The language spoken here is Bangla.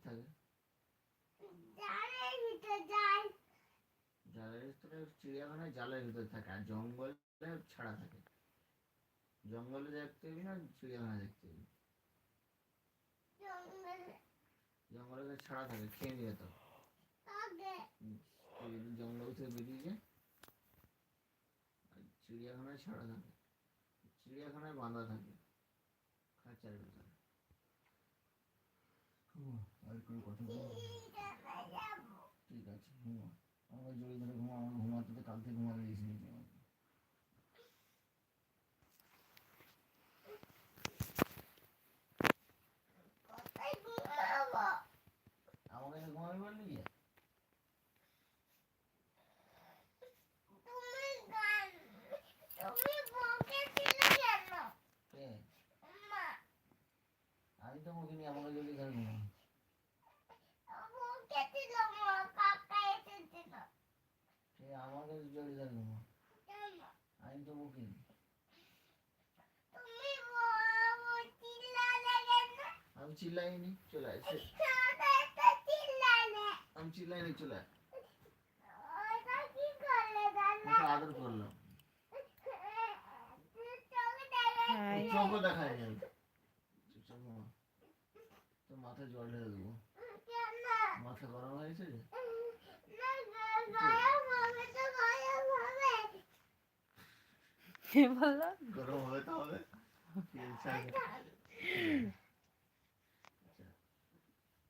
থাকে। জালের ভিতরে চিড়িয়াখানায় জালের ভিতরে থাকে, আর জঙ্গলে ছাড়া থাকে। জঙ্গলে দেখতে পাবি না, চিড়িয়াখানা দেখতে পাবি। জঙ্গলে ছাড়া থাকে, খেয়ে নিয়ে তো জঙ্গল থেকে বেরিয়ে যায়, আর চিড়িয়াখানায় ছাড়া থাকে। চিড়িয়াখানায় বাঁধা থাকে খাঁচার ভিতরে। আর কোনো কথা বলবো? ঠিক আছে, ঘুমা। আমাকে জড়িয়ে ধরে ঘুমা, আমার ঘুমাতে তো কাল থেকে ঘুমাতে দিয়েছি নাকি আমাকে? আমাকে তো ঘুমাবি বললি যে? আমি তো মুখে নিয়ে আমাকে জড়িয়ে ধরে ঘুমা। আমাকে জড়িয়ে ধরে ঘুমা, আমি তো মুখে। আমি চিল্লাইনি, চলে আসে। আমি চিল্লাইনি, চলে আয়। আদর করলাম, চোখও দেখায় যাবে। তো মাথায় জল ঢেলে দেবো। মাথা গরম হয়েছে যে? গরম হবে তো হবে।